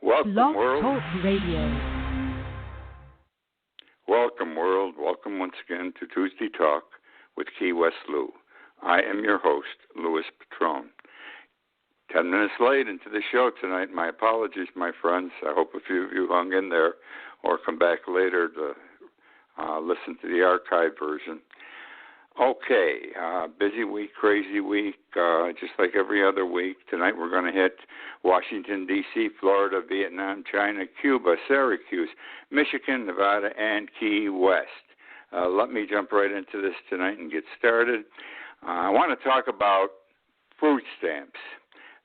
Welcome, Blog world. Talk Radio. Welcome, world. Welcome once again to Tuesday Talk with Key West Lou. I am your host, Louis Patron. 10 minutes late into the show tonight. My apologies, my friends. I hope a few of you hung in there or come back later to listen to the archive version. Okay, busy week, crazy week, just like every other week. Tonight we're going to hit Washington, D.C., Florida, Vietnam, China, Cuba, Syracuse, Michigan, Nevada, and Key West. Let me jump right into this tonight and get started. I want to talk about food stamps.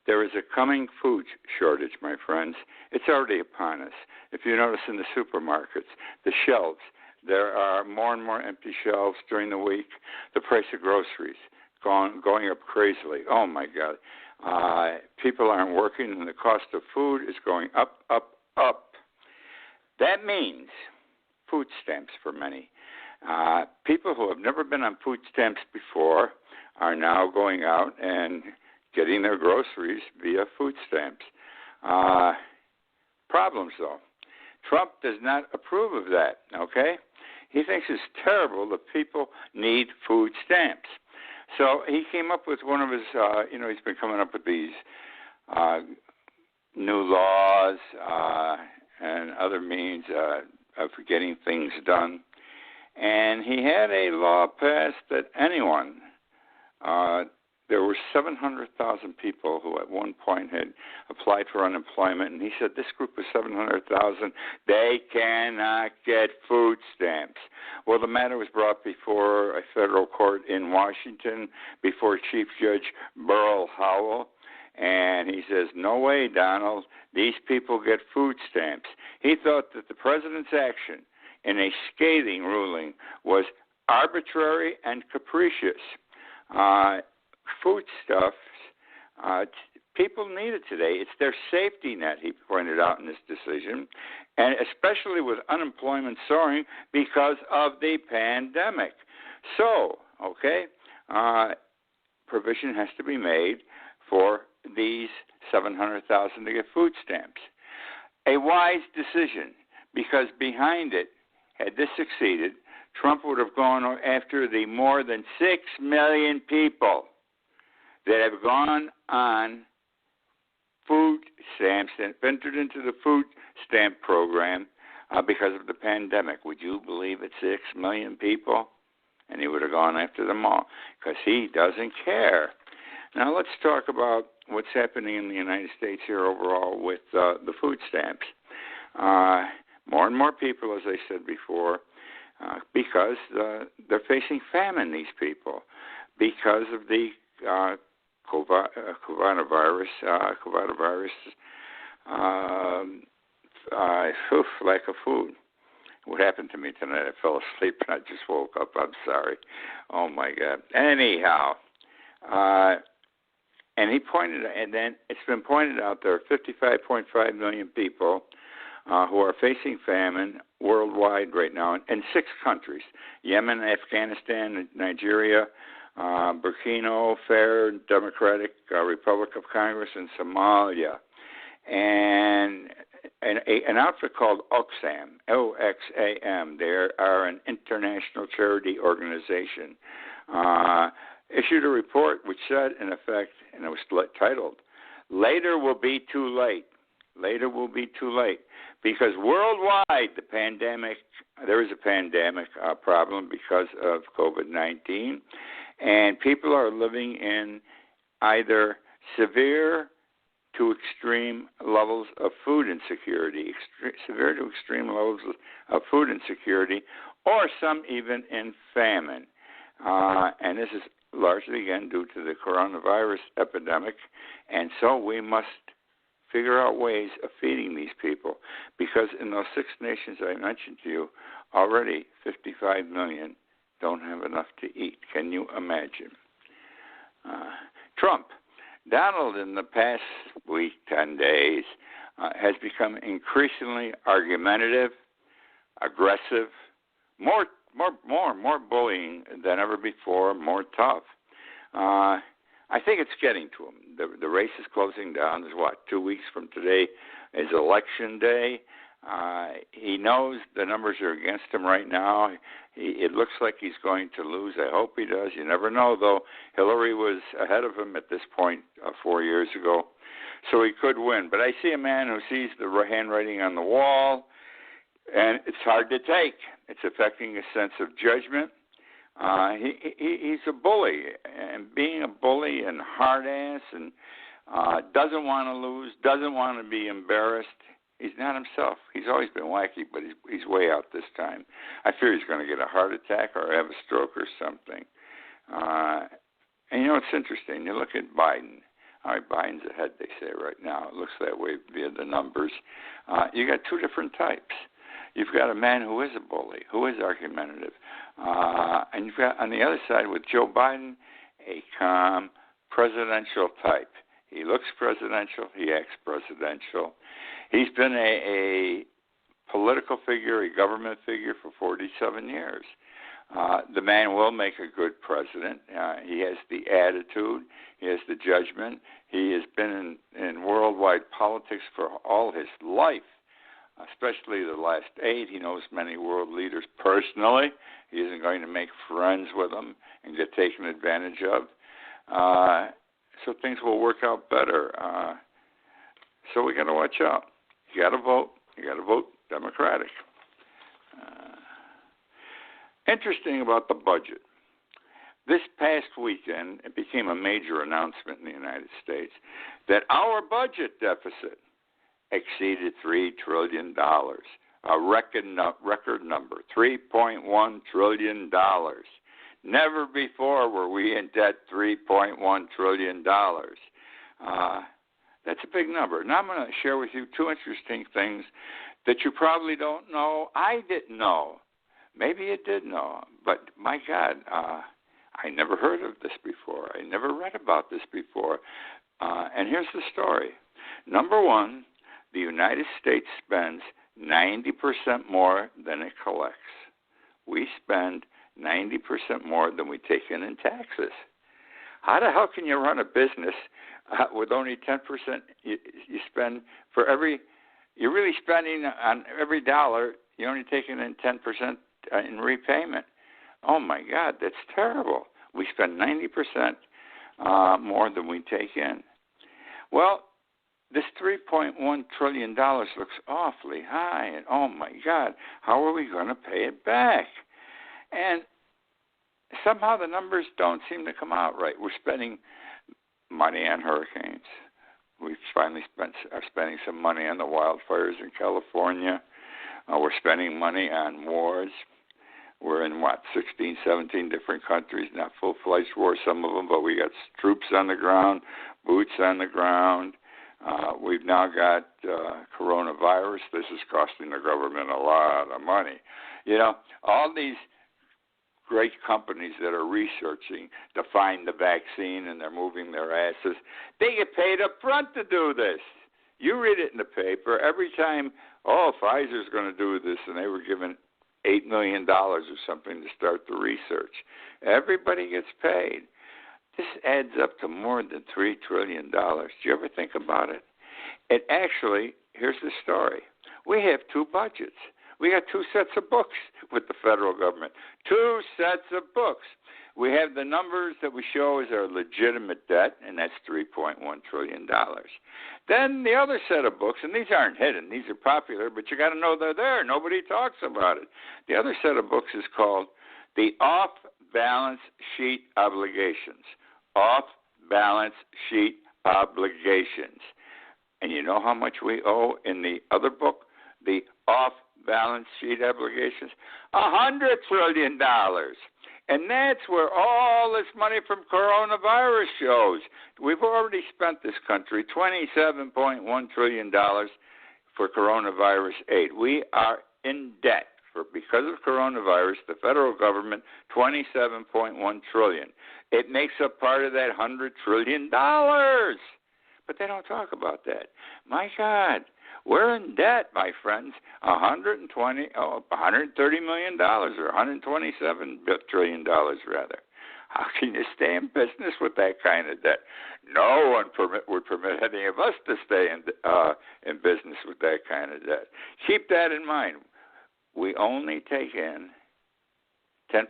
There is a coming food shortage, my friends. It's already upon us. If you notice in the supermarkets, the shelves, there are more and more empty shelves during the week. The price of groceries going up crazily. Oh, my God. People aren't working, and the cost of food is going up, up, up. That means food stamps for many. People who have never been on food stamps before are now going out and getting their groceries via food stamps. Problems, though. Trump does not approve of that, okay? He thinks it's terrible that people need food stamps. So he came up with one of his, he's been coming up with these new laws and other means of getting things done. And he had a law passed that anyone, there were 700,000 people who at one point had applied for unemployment, and he said this group of 700,000, they cannot get food stamps. Well, the matter was brought before a federal court in Washington, before Chief Judge Beryl Howell, and he says, no way, Donald, these people get food stamps. He thought that the president's action in a scathing ruling was arbitrary and capricious. Foodstuffs, people need it today. It's their safety net, he pointed out in this decision, and especially with unemployment soaring because of the pandemic. So, provision has to be made for these 700,000 to get food stamps. A wise decision, because behind it, had this succeeded, Trump would have gone after the more than 6 million people that have gone on food stamps and entered into the food stamp program because of the pandemic. Would you believe it? 6 million people? And he would have gone after them all because he doesn't care. Now let's talk about what's happening in the United States here overall with the food stamps. More and more people, as I said before, because they're facing famine, these people, because of the coronavirus, lack of food. What happened to me tonight? I fell asleep and I just woke up. I'm sorry. Oh my God. Anyhow, and he pointed, and then it's been pointed out there are 55.5 million people who are facing famine worldwide right now in 6 countries: Yemen, Afghanistan, Nigeria, Burkina Faso, Democratic Republic of Congo, and Somalia. And an outfit called Oxfam, O-X-A-M, they are an international charity organization, issued a report which said, in effect, and it was titled, Later Will Be Too Late. Later will be too late. Because worldwide, there is a pandemic problem because of COVID-19, and people are living in either severe to extreme levels of food insecurity, severe to extreme levels of food insecurity, or some even in famine. And this is largely, again, due to the coronavirus epidemic, and so we must figure out ways of feeding these people, because in those 6 nations I mentioned to you, already 55 million don't have enough to eat. Can you imagine? Trump. Donald, in the past week, 10 days, has become increasingly argumentative, aggressive, more bullying than ever before, more tough. I think it's getting to him. The race is closing down. There's 2 weeks from today is Election Day. He knows the numbers are against him right now. It looks like he's going to lose. I hope he does. You never know, though. Hillary was ahead of him at this point 4 years ago, so he could win. But I see a man who sees the handwriting on the wall, and it's hard to take. It's affecting his sense of judgment. He's a bully, and being a bully and hard ass, and doesn't want to lose, doesn't want to be embarrassed. He's not himself. He's always been wacky, but he's way out this time. I fear he's going to get a heart attack or have a stroke or something. And it's interesting. You look at Biden. All right, Biden's ahead, they say right now. It looks that way via the numbers. You got two different types. You've got a man who is a bully, who is argumentative. And you've got, on the other side, with Joe Biden, a calm, presidential type. He looks presidential. He acts presidential. He's been a political figure, a government figure for 47 years. The man will make a good president. He has the attitude. He has the judgment. He has been in worldwide politics for all his life, especially the last 8. He knows many world leaders personally. He isn't going to make friends with them and get taken advantage of. So things will work out better. So we got to watch out. You got to vote. You got to vote Democratic. Interesting about the budget. This past weekend, it became a major announcement in the United States that our budget deficit exceeded $3 trillion, a record number, $3.1 trillion. Never before were we in debt $3.1 trillion. That's a big number. Now I'm going to share with you two interesting things that you probably don't know. I didn't know. Maybe you did know. But, my God, I never heard of this before. I never read about this before. And here's the story. Number one, the United States spends 90% more than it collects. We spend 90% more than we take in taxes. How the hell can you run a business with only 10% you spend for every, you're really spending on every dollar, you're only taking in 10% in repayment? Oh my God, that's terrible. We spend 90% more than we take in. Well, this $3.1 trillion looks awfully high, and oh my God, how are we going to pay it back? And somehow the numbers don't seem to come out right. We're spending money on hurricanes. We finally are spending some money on the wildfires in California. We're spending money on wars. We're in, 16, 17 different countries, not full-fledged wars, some of them, but we got troops on the ground, boots on the ground. We've now got coronavirus. This is costing the government a lot of money. All these great companies that are researching to find the vaccine, and they're moving their asses, they get paid up front to do this. You read it in the paper. Every time, Pfizer's going to do this, and they were given $8 million or something to start the research. Everybody gets paid. This adds up to more than $3 trillion. Do you ever think about it? It actually, here's the story. We have two budgets. We got two sets of books with the federal government. Two sets of books. We have the numbers that we show as our legitimate debt, and that's $3.1 trillion. Then the other set of books, and these aren't hidden, these are popular, but you got to know they're there. Nobody talks about it. The other set of books is called the Off-Balance Sheet Obligations. Off-Balance Sheet Obligations. And you know how much we owe in the other book, the Off-Balance Sheet Obligations? $100 trillion. And that's where all this money from coronavirus shows. We've already spent this country $27.1 trillion for coronavirus aid. We are in debt because of coronavirus, the federal government, $27.1 trillion. It makes up part of that $100 trillion. But they don't talk about that. My God, we're in debt, my friends, $130 million, or $127 trillion, rather. How can you stay in business with that kind of debt? No one would permit any of us to stay in business with that kind of debt. Keep that in mind. We only take in 10%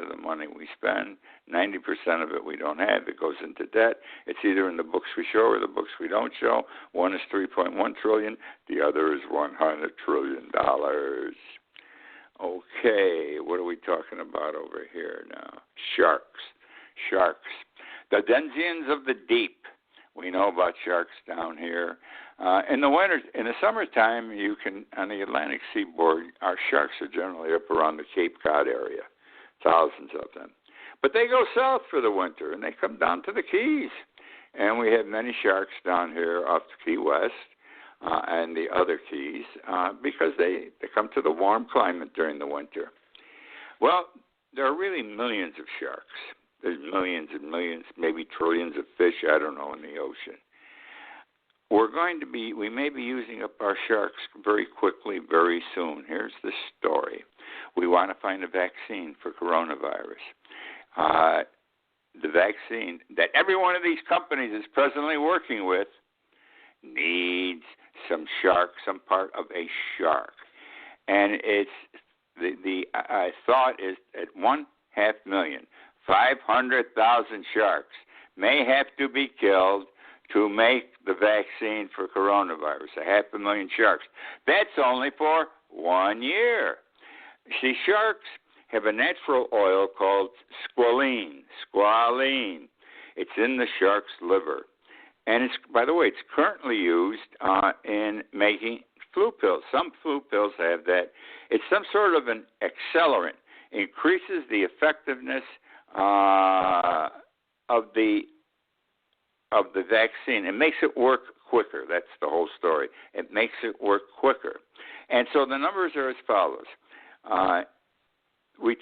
of the money we spend. 90% of it we don't have. It goes into debt. It's either in the books we show or the books we don't show. One is $3.1 trillion. The other is $100 trillion. Okay, what are we talking about over here now? Sharks. The denizens of the deep. We know about sharks down here. In the summertime, you can, on the Atlantic seaboard, our sharks are generally up around the Cape Cod area, thousands of them. But they go south for the winter, and they come down to the Keys. And we have many sharks down here off the Key West and the other Keys because they come to the warm climate during the winter. Well, there are really millions of sharks. There's millions and millions, maybe trillions of fish, I don't know, in the ocean. We may be using up our sharks very quickly, very soon. Here's the story. We want to find a vaccine for coronavirus. The vaccine that every one of these companies is presently working with needs some shark, some part of a shark. And it's the thought is at 500,000, 500,000 sharks may have to be killed to make the vaccine for coronavirus. 500,000 sharks. That's only for 1 year. See, sharks have a natural oil called squalene. It's in the shark's liver. And it's, by the way, it's currently used in making flu pills. Some flu pills have that. It's some sort of an accelerant. It increases the effectiveness of the vaccine. It makes it work quicker. That's the whole story. It makes it work quicker. And so the numbers are as follows. We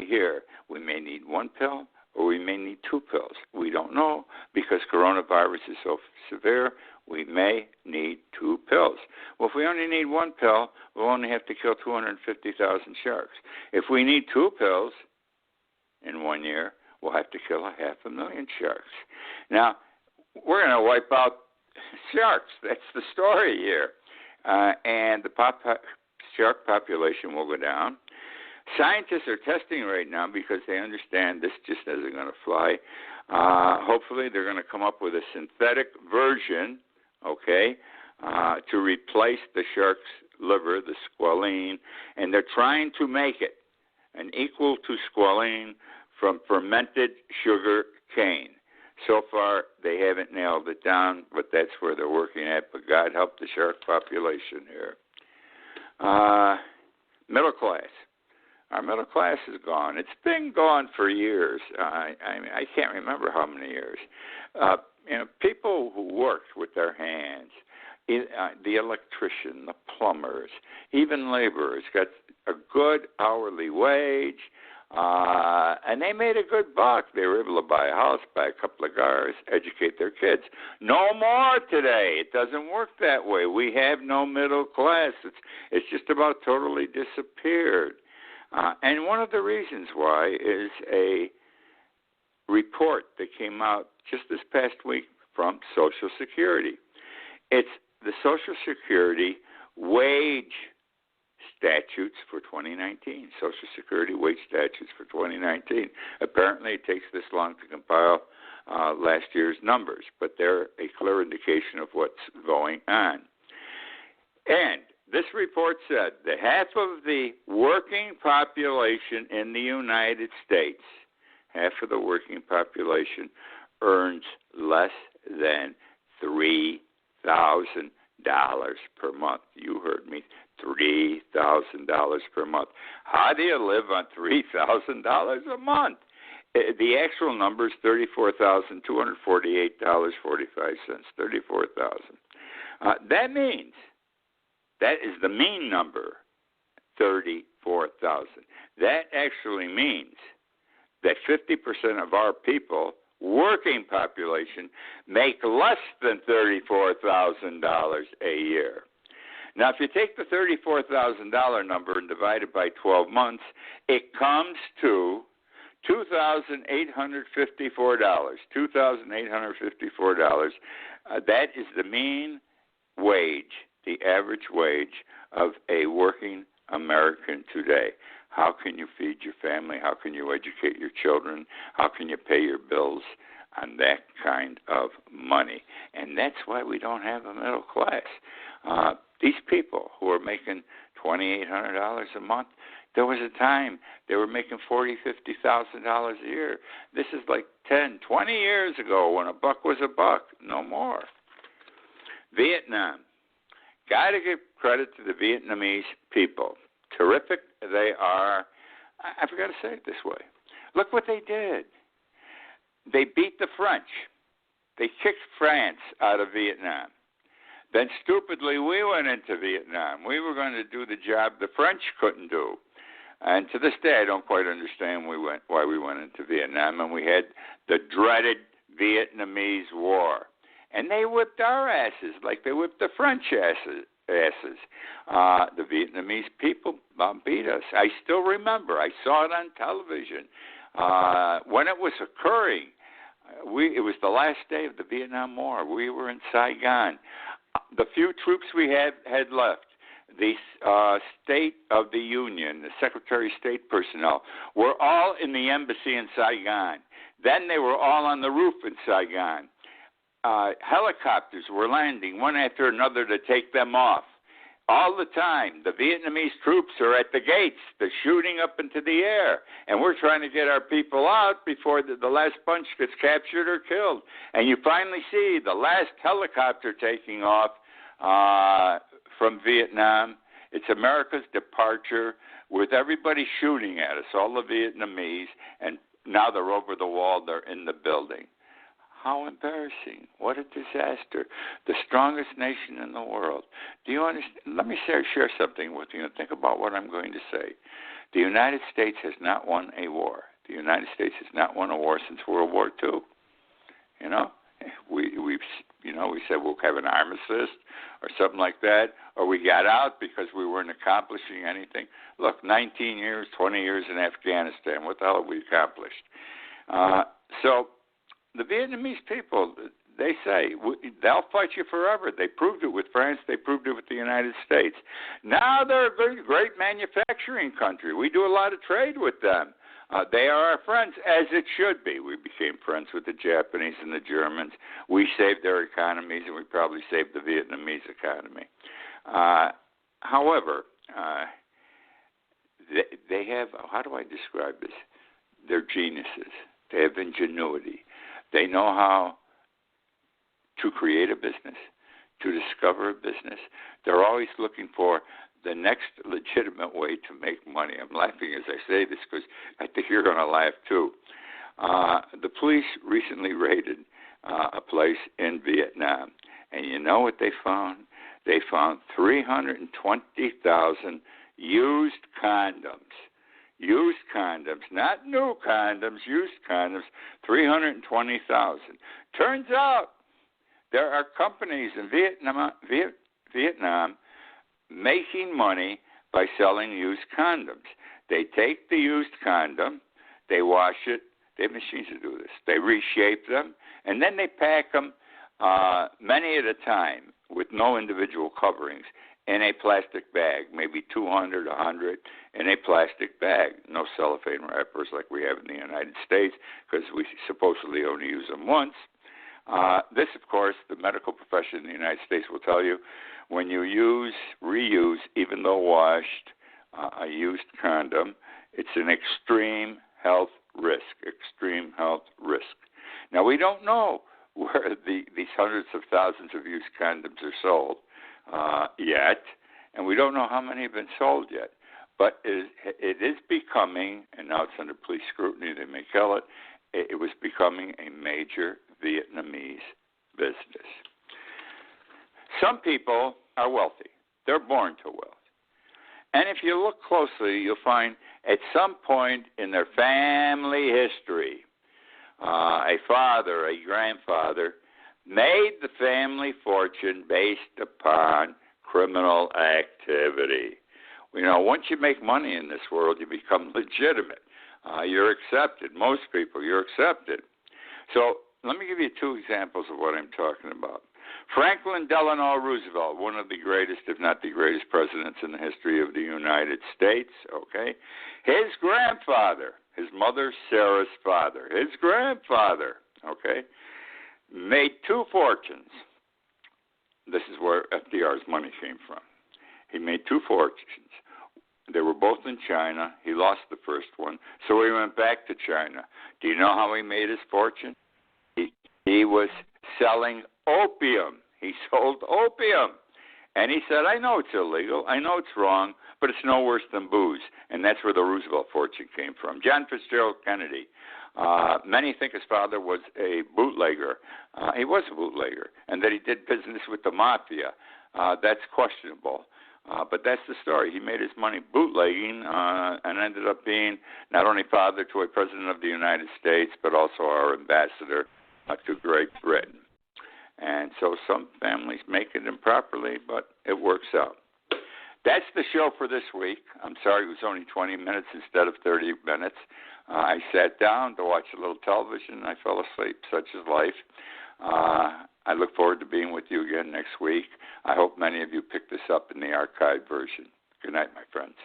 hear, we may need one pill or we may need two pills. We don't know because coronavirus is so severe, we may need two pills. Well, if we only need one pill, we'll only have to kill 250,000 sharks. If we need two pills in 1 year, we'll have to kill 500,000 sharks. Now, we're going to wipe out sharks. That's the story here. And the shark population will go down. Scientists are testing right now because they understand this just isn't going to fly. Hopefully, they're going to come up with a synthetic version, to replace the shark's liver, the squalene, and they're trying to make it an equal to squalene from fermented sugar cane. So far, they haven't nailed it down, but that's where they're working at. But God help the shark population here. Middle class. Our middle class is gone. It's been gone for years. I can't remember how many years. People who worked with their hands, the electrician, the plumbers, even laborers got a good hourly wage, and they made a good buck. They were able to buy a house, buy a couple of cars, educate their kids. No more today. It doesn't work that way. We have no middle class. It's just about totally disappeared. And one of the reasons why is a report that came out just this past week from Social Security. It's the Social Security wage statutes for 2019, Social Security wage statutes for 2019. Apparently it takes this long to compile last year's numbers, but they're a clear indication of what's going on. And this report said that half of the working population in the United States, half of the working population earns less than $3,000 per month. You heard me, $3,000 per month. How do you live on $3,000 a month? The actual number is $34,248.45. $34,000. That means that is the mean number, 34,000. That actually means that 50% of our people, working population, make less than $34,000 a year. Now, if you take the $34,000 number and divide it by 12 months, it comes to $2,854. $2,854. That is the mean wage, the average wage of a working American today. How can you feed your family? How can you educate your children? How can you pay your bills on that kind of money? And that's why we don't have a middle class. These people who are making $2,800 a month, there was a time they were making $40,000, $50,000 a year. This is like 10, 20 years ago when a buck was a buck, no more. Vietnam. Got to give credit to the Vietnamese people. Terrific they are. I forgot to say it this way. Look what they did. They beat the French. They kicked France out of Vietnam. Then stupidly we went into Vietnam. We were going to do the job the French couldn't do. And to this day, I don't quite understand why we went into Vietnam. And we had the dreaded Vietnamese War. And they whipped our asses like they whipped the French asses. The Vietnamese people beat us. I still remember. I saw it on television. When it was occurring, it was the last day of the Vietnam War. We were in Saigon. The few troops we had left, the State of the Union, the Secretary of State personnel, were all in the embassy in Saigon. Then they were all on the roof in Saigon. Helicopters were landing one after another to take them off. All the time, the Vietnamese troops are at the gates. They're shooting up into the air. And we're trying to get our people out before the last bunch gets captured or killed. And you finally see the last helicopter taking off from Vietnam. It's America's departure with everybody shooting at us, all the Vietnamese. And now they're over the wall. They're in the building. How embarrassing. What a disaster. The strongest nation in the world. Do you understand? Let me share something with you and think about what I'm going to say. The United States has not won a war. The United States has not won a war since World War II. You know, we said we'll have an armistice or something like that, or we got out because we weren't accomplishing anything. Look, 19 years, 20 years in Afghanistan. What the hell have we accomplished? So the Vietnamese people, they say they'll fight you forever. They proved it with France. They proved it with the United States. Now they're a great manufacturing country. We do a lot of trade with them. They are our friends, as it should be. We became friends with the Japanese and the Germans. We saved their economies, and we probably saved the Vietnamese economy. However, they have, how do I describe this? They're geniuses. They have ingenuity. They know how to create a business, to discover a business. They're always looking for the next legitimate way to make money. I'm laughing as I say this because I think you're going to laugh too. The police recently raided a place in Vietnam, and you know what they found? They found 320,000 used condoms. Used condoms, not new condoms, used condoms, 320,000. Turns out there are companies in Vietnam making money by selling used condoms. They take the used condom, they wash it, they have machines to do this, they reshape them, and then they pack them many at a time with no individual coverings in a plastic bag, maybe 200, 100 in a plastic bag. No cellophane wrappers like we have in the United States because we supposedly only use them once. This, of course, the medical profession in the United States will tell you, when you reuse, even though washed, a used condom, it's an extreme health risk, extreme health risk. Now, we don't know where these hundreds of thousands of used condoms are sold yet, and we don't know how many have been sold yet. But it is becoming, and now it's under police scrutiny, they may kill it, it was becoming a major Vietnamese business. Some people are wealthy. They're born to wealth. And if you look closely, you'll find at some point in their family history, a father, a grandfather, made the family fortune based upon criminal activity. You know, once you make money in this world, you become legitimate. you're accepted. Most people, you're accepted. So let me give you two examples of what I'm talking about. Franklin Delano Roosevelt, one of the greatest, if not the greatest presidents in the history of the United States, okay? His grandfather, his mother Sarah's father, his grandfather, okay, made two fortunes. This is where FDR's money came from. He made two fortunes. They were both in China. He lost the first one, so he went back to China. Do you know how he made his fortune? He was selling opium. He sold opium. And he said, I know it's illegal. I know it's wrong, but it's no worse than booze. And that's where the Roosevelt fortune came from. John Fitzgerald Kennedy. Many think his father was a bootlegger. He was a bootlegger, and that he did business with the mafia. That's questionable. But that's the story. He made his money bootlegging and ended up being not only father to a president of the United States, but also our ambassador to Great Britain. And so some families make it improperly, but it works out. That's the show for this week. I'm sorry it was only 20 minutes instead of 30 minutes. I sat down to watch a little television. I fell asleep. Such is life. I look forward to being with you again next week. I hope many of you pick this up in the archived version. Good night, my friends.